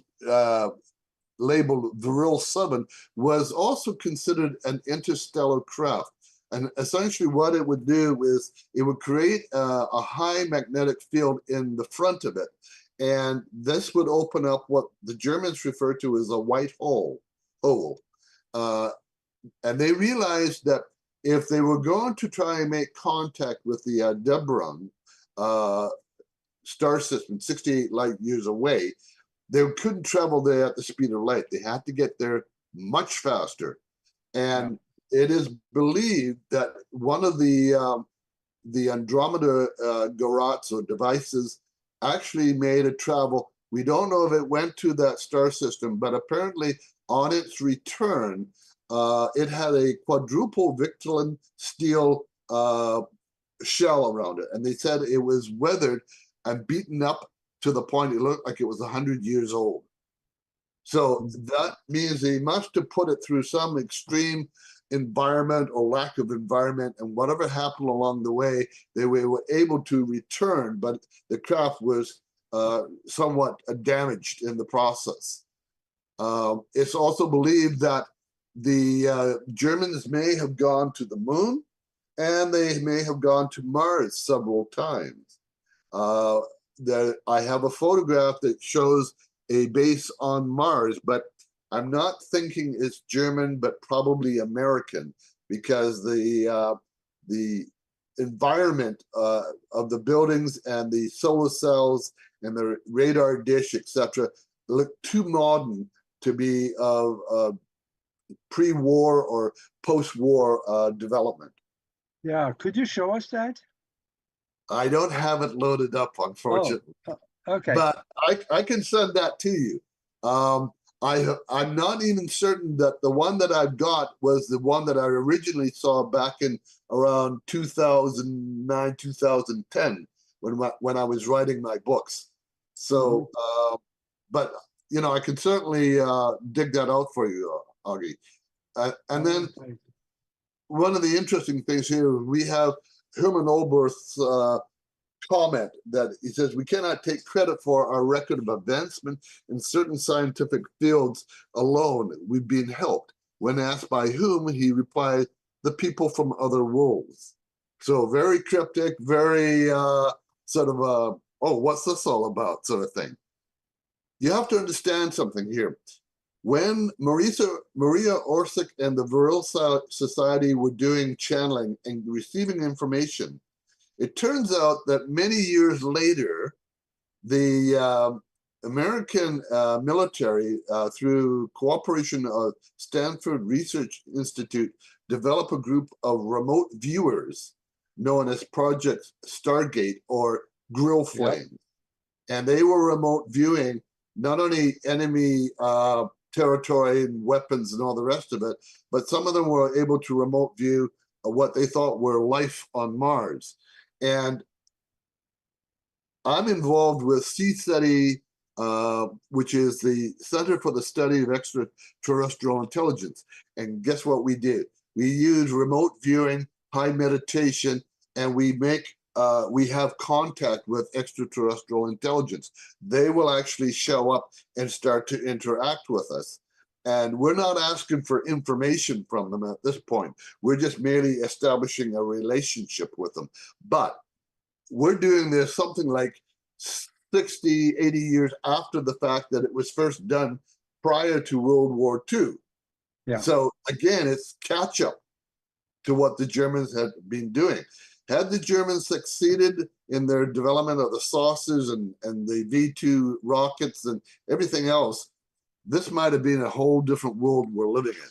labeled Vril 7 was also considered an interstellar craft. And essentially what it would do is it would create a high magnetic field in the front of it. And this would open up what the Germans refer to as a white hole. And they realized that if they were going to try and make contact with the Aldebaran star system, 68 light years away, they couldn't travel there at the speed of light. They had to get there much faster. And it is believed that one of the Andromeda garrots or devices actually made a travel. We don't know if it went to that star system, but apparently on its return, it had a quadruple Victylin steel shell around it. And they said it was weathered and beaten up to the point it looked like it was 100 years old. So that means they must have put it through some extreme environment or lack of environment, and whatever happened along the way, they were able to return, but the craft was somewhat damaged in the process. It's also believed that the Germans may have gone to the moon, and they may have gone to Mars several times. I have a photograph that shows a base on Mars, but I'm not thinking it's German, but probably American, because the environment of the buildings and the solar cells and the radar dish, etc., look too modern to be of pre-war or post-war development. Yeah, could you show us that? I don't have it loaded up, unfortunately. Oh, okay. But I can send that to you. I'm not even certain that the one that I've got was the one that I originally saw back in around 2009, 2010, when I was writing my books. So, but you know, I can certainly dig that out for you, Aage. And then one of the interesting things here, we have Herman Oberth's comment that he says, we cannot take credit for our record of advancement in certain scientific fields alone. We've been helped. When asked by whom, he replied, the people from other worlds. So very cryptic, very sort of oh, what's this all about sort of thing. You have to understand something here. When Maria Orsic and the Vril Society were doing channeling and receiving information, it turns out that many years later, the American military, through cooperation of Stanford Research Institute, developed a group of remote viewers known as Project Stargate or Grill Flame. Yep. And they were remote viewing not only enemy territory and weapons and all the rest of it, but some of them were able to remote view what they thought were life on Mars. And I'm involved with CSETI, which is the Center for the Study of Extraterrestrial Intelligence. And guess what we did? We use remote viewing, high meditation, and we make we have contact with extraterrestrial intelligence. They will actually show up and start to interact with us. And we're not asking for information from them at this point. We're just merely establishing a relationship with them. But we're doing this something like 60, 80 years after the fact that it was first done prior to World War II. Yeah. So again, it's catch up to what the Germans had been doing. Had the Germans succeeded in their development of the saucers and the V2 rockets and everything else, this might have been a whole different world we're living in.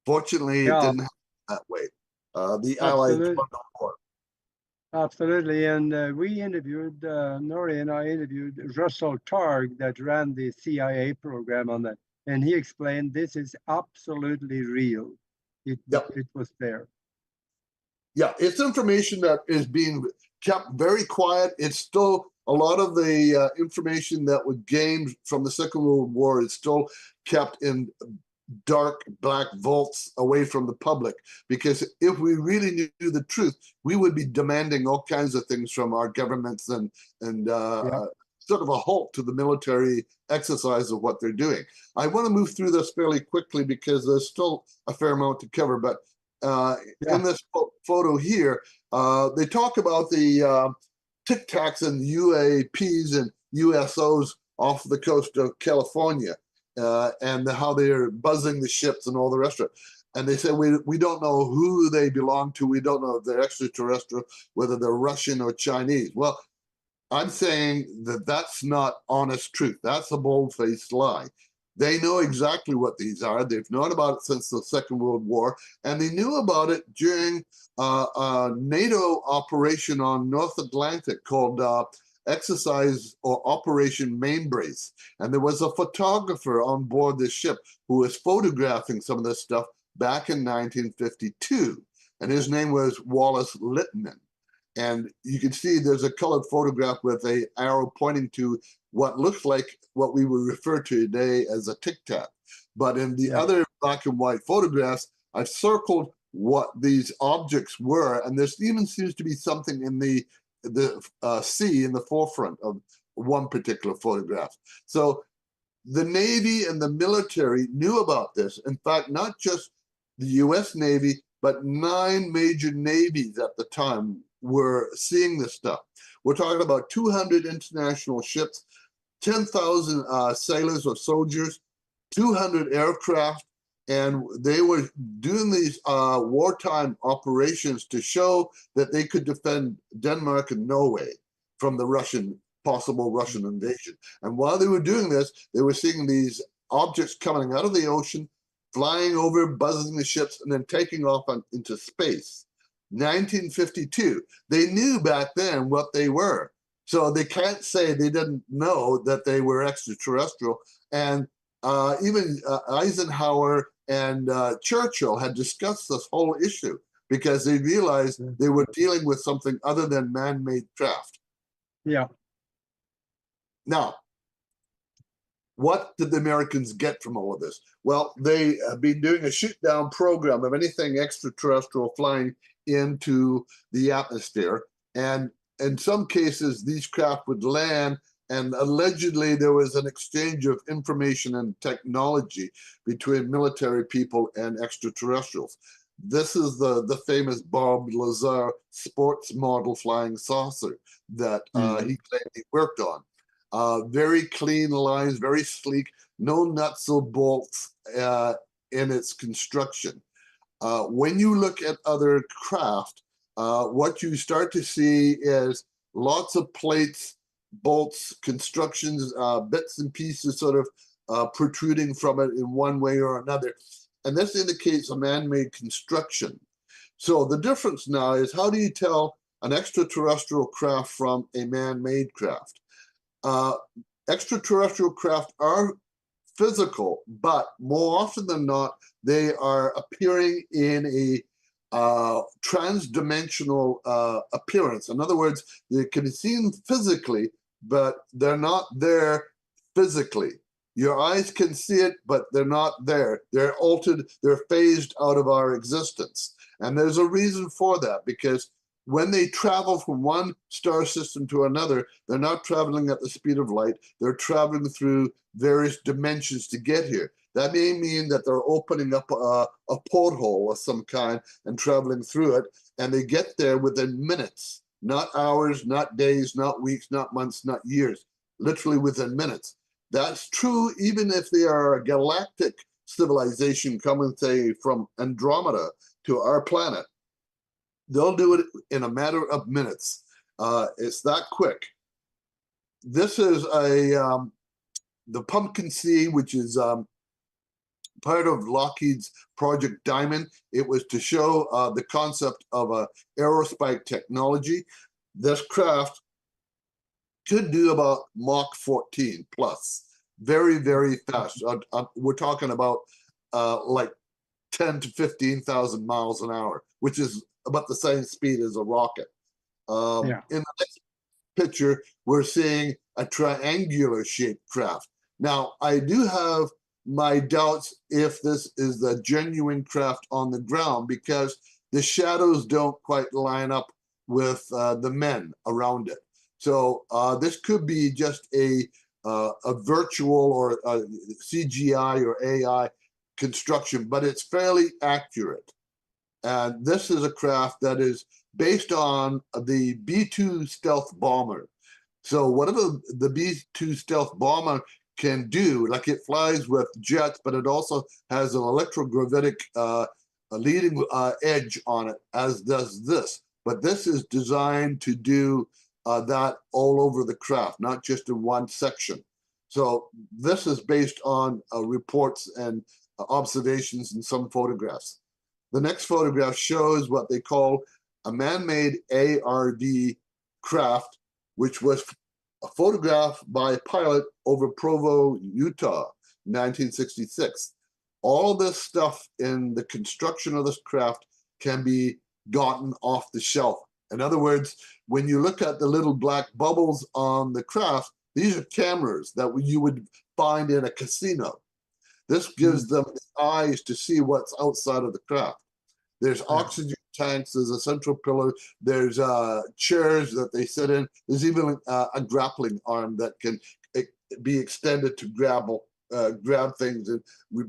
Fortunately, it didn't happen that way. The Allies won the war. Absolutely. And we interviewed, Nori and I interviewed Russell Targ that ran the CIA program on that. And he explained this is absolutely real. It was there. Yeah, it's information that is being kept very quiet. It's still a lot of the information that was gained from the Second World War is still kept in dark black vaults away from the public, because if we really knew the truth, we would be demanding all kinds of things from our governments and sort of a halt to the military exercise of what they're doing. I want to move through this fairly quickly because there's still a fair amount to cover, but in this photo here, they talk about the Tic Tacs and UAPs and USOs off the coast of California, and how they're buzzing the ships and all the rest of it. And they say, we don't know who they belong to. We don't know if they're extraterrestrial, whether they're Russian or Chinese. Well, I'm saying that that's not honest truth. That's a bold-faced lie. They know exactly what these are. They've known about it since the Second World War, and they knew about it during a NATO operation on North Atlantic called Exercise or Operation Mainbrace. And there was a photographer on board this ship who was photographing some of this stuff back in 1952, and his name was Wallace Littman. And you can see there's a colored photograph with an arrow pointing to what looks like what we would refer to today as a Tic Tac. But in the other black and white photographs, I've circled what these objects were, and there even seems to be something in the sea in the forefront of one particular photograph. So the Navy and the military knew about this. In fact, not just the US Navy, but 9 major navies at the time were seeing this stuff. We're talking about 200 international ships, 10,000 sailors or soldiers, 200 aircraft, and they were doing these wartime operations to show that they could defend Denmark and Norway from the possible Russian invasion. And while they were doing this, they were seeing these objects coming out of the ocean, flying over, buzzing the ships, and then taking off into space. 1952, they knew back then what they were. So they can't say they didn't know that they were extraterrestrial. And even Eisenhower and Churchill had discussed this whole issue because they realized they were dealing with something other than man-made craft. Yeah. Now, what did the Americans get from all of this? Well, they have been doing a shoot-down program of anything extraterrestrial flying into the atmosphere. And in some cases, these craft would land, and allegedly there was an exchange of information and technology between military people and extraterrestrials. This is the famous Bob Lazar sports model flying saucer that he claimed he worked on. Very clean lines, very sleek, no nuts or bolts in its construction. When you look at other craft, what you start to see is lots of plates, bolts, constructions, bits and pieces sort of protruding from it in one way or another. And this indicates a man-made construction. So the difference now is, how do you tell an extraterrestrial craft from a man-made craft? Extraterrestrial craft are physical, but more often than not, they are appearing in a trans-dimensional appearance. In other words, they can be seen physically, but they're not there physically. Your eyes can see it, but they're not there. They're altered, they're phased out of our existence. And there's a reason for that, because when they travel from one star system to another, they're not traveling at the speed of light. They're traveling through various dimensions to get here. That may mean that they're opening up a porthole of some kind and traveling through it, and they get there within minutes, not hours, not days, not weeks, not months, not years, literally within minutes. That's true even if they are a galactic civilization coming, say, from Andromeda to our planet. They'll do it in a matter of minutes. It's that quick. This is the Pumpkin C, which is part of Lockheed's Project Diamond. It was to show the concept of a aerospike technology. This craft could do about Mach 14 plus, very, very fast. We're talking about like 10 to 15,000 miles an hour, which is about the same speed as a rocket. In the next picture, we're seeing a triangular shaped craft. Now, I do have my doubts if this is the genuine craft on the ground, because the shadows don't quite line up with the men around it. So this could be just a virtual or a CGI or AI construction, but it's fairly accurate. And this is a craft that is based on the B-2 stealth bomber. So whatever the B-2 stealth bomber can do, like it flies with jets, but it also has an electrogravitic leading edge on it, as does this. But this is designed to do that all over the craft, not just in one section. So this is based on reports and observations and some photographs. The next photograph shows what they call a man-made ARD craft, which was a photograph by a pilot over Provo, Utah, 1966. All this stuff in the construction of this craft can be gotten off the shelf. In other words, when you look at the little black bubbles on the craft, these are cameras that you would find in a casino. This gives them the eyes to see what's outside of the craft. There's oxygen tanks, there's a central pillar, there's chairs that they sit in. There's even a grappling arm that can be extended to grab things and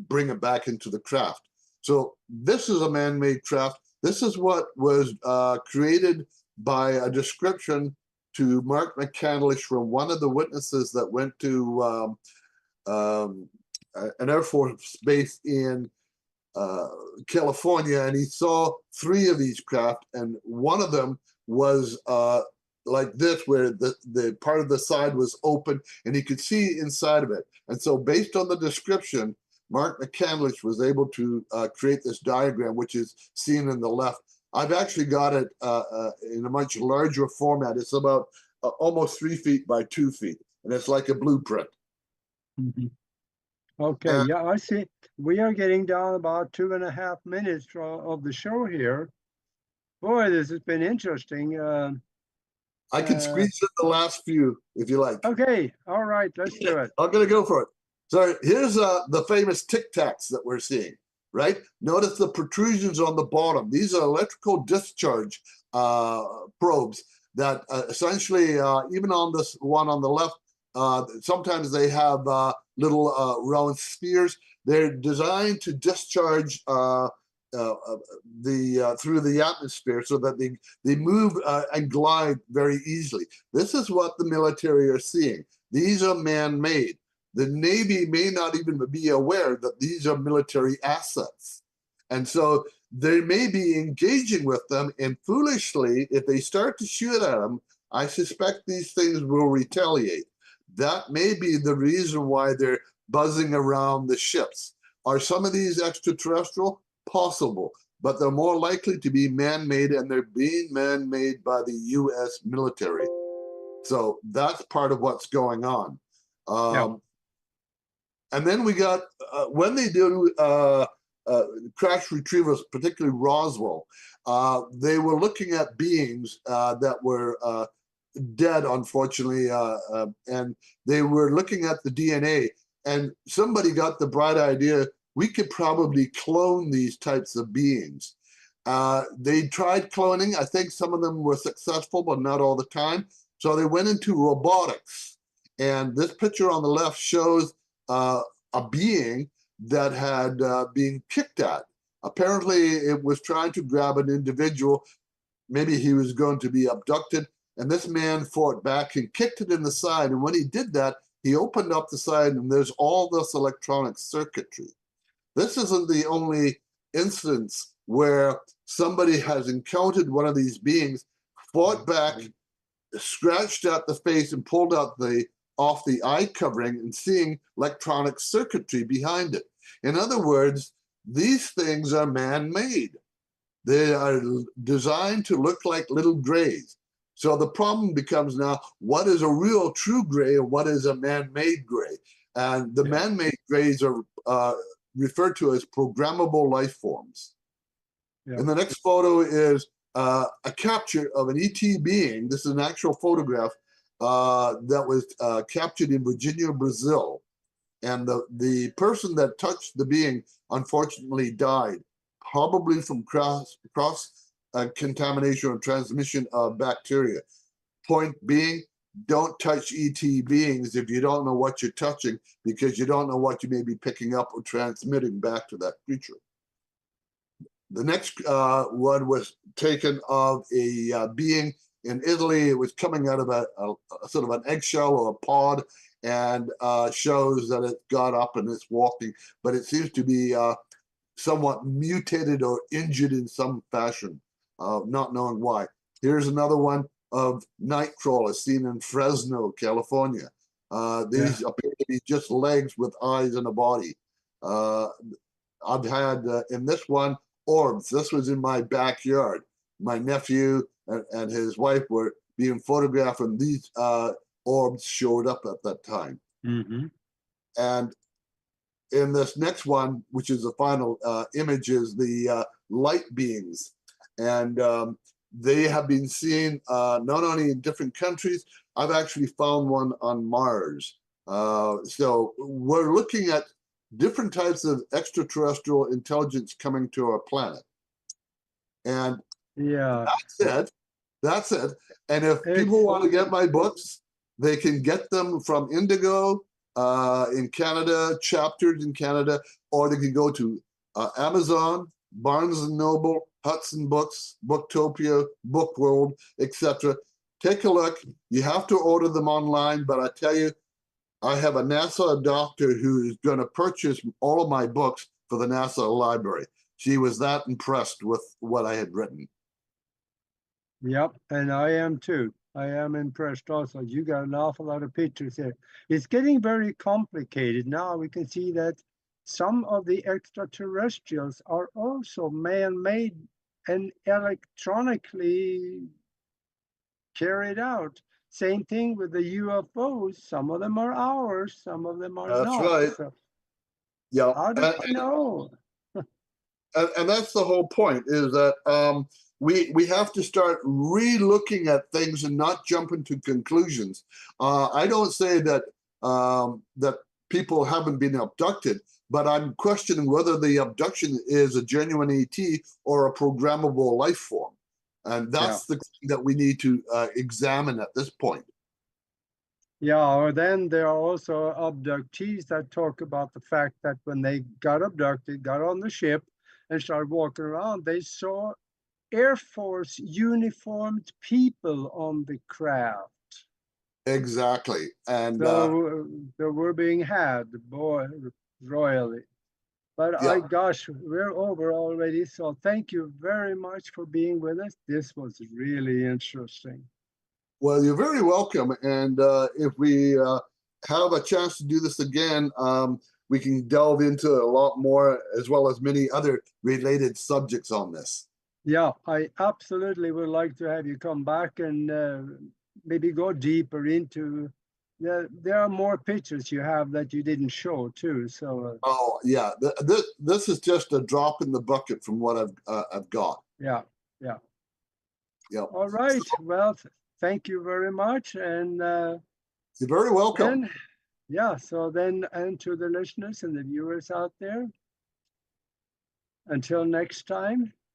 bring it back into the craft. So this is a man-made craft. This is what was created by a description to Mark McCandlish from one of the witnesses that went to an Air Force base in California, and he saw 3 of these craft, and one of them was like this, where the part of the side was open and he could see inside of it. And so based on the description, Mark McCandlish was able to create this diagram, which is seen in the left. I've actually got it in a much larger format. It's about almost 3 feet by 2 feet, and it's like a blueprint. Okay, yeah, I see. We are getting down about 2.5 minutes of the show here. Boy, this has been interesting. I can squeeze in the last few if you like. Okay, all right, let's do it. I'm going to go for it. So here's the famous Tic Tacs that we're seeing, right? Notice the protrusions on the bottom. These are electrical discharge probes that essentially, even on this one on the left, sometimes they have little round spheres. They're designed to discharge through the atmosphere so that they move and glide very easily. This is what the military are seeing. These are man-made. The Navy may not even be aware that these are military assets. And so they may be engaging with them, and foolishly, if they start to shoot at them, I suspect these things will retaliate. That may be the reason why they're buzzing around the ships. Are some of these extraterrestrial? Possible, but they're more likely to be man-made, and they're being man-made by the U.S. military. So that's part of what's going on. And then we got, when they do crash retrievals, particularly Roswell, they were looking at beings that were dead, unfortunately, and they were looking at the DNA, and somebody got the bright idea, we could probably clone these types of beings. They tried cloning. I think some of them were successful, but not all the time. So they went into robotics. And this picture on the left shows a being that had been kicked at. Apparently, it was trying to grab an individual. Maybe he was going to be abducted. And this man fought back and kicked it in the side. And when he did that, he opened up the side, and there's all this electronic circuitry. This isn't the only instance where somebody has encountered one of these beings, fought back, scratched at the face, and pulled out off the eye covering, and seeing electronic circuitry behind it. In other words, these things are man-made. They are designed to look like little grays. So the problem becomes now, what is a real true gray and what is a man-made gray? And the man-made grays are referred to as programmable life forms. And the next photo is a capture of an ET being. This is an actual photograph that was captured in Virginia, Brazil. And the person that touched the being unfortunately died, probably from cross contamination or transmission of bacteria. Point being, don't touch ET beings if you don't know what you're touching, because you don't know what you may be picking up or transmitting back to that creature. The next one was taken of a being in Italy. It was coming out of a sort of an eggshell or a pod, and shows that it got up and it's walking, but it seems to be somewhat mutated or injured in some fashion, not knowing why. Here's another one of night crawlers seen in Fresno, California. These appear to be just legs with eyes and a body. I've had in this one, orbs. This was in my backyard. My nephew and his wife were being photographed, and these orbs showed up at that time. And in this next one, which is the final image, is the light beings. And they have been seen not only in different countries. I've actually found one on Mars. So we're looking at different types of extraterrestrial intelligence coming to our planet. And that's it. And if people want to get my books, they can get them from Indigo in Canada, chapters in Canada, or they can go to Amazon, Barnes & Noble, Hudson Books, Booktopia, Book World, etc. Take a look. You have to order them online, but I tell you, I have a NASA doctor who's going to purchase all of my books for the NASA library. She was that impressed with what I had written. Yep, and I am too. I am impressed also. You got an awful lot of pictures here. It's getting very complicated. Now we can see that some of the extraterrestrials are also man-made and electronically carried out. Same thing with the UFOs. Some of them are ours, some of them are not. That's right. So yeah. how do we know? And that's the whole point, is that we have to start re-looking at things and not jumping to conclusions. I don't say that that people haven't been abducted, but I'm questioning whether the abduction is a genuine ET or a programmable life form. And that's the thing that we need to examine at this point. Yeah, or then there are also abductees that talk about the fact that when they got abducted, got on the ship and started walking around, they saw Air Force uniformed people on the craft. Exactly. And so we're being had, boy, royally. But gosh, we're over already. So thank you very much for being with us. This was really interesting. Well, you're very welcome. And if we have a chance to do this again, we can delve into a lot more, as well as many other related subjects on this. Yeah, I absolutely would like to have you come back and maybe go deeper into. There are more pictures you have that you didn't show too. So. Oh yeah, this is just a drop in the bucket from what I've got. Yeah. All right. So, well, thank you very much, and you're very welcome. So then, and to the listeners and the viewers out there, until next time,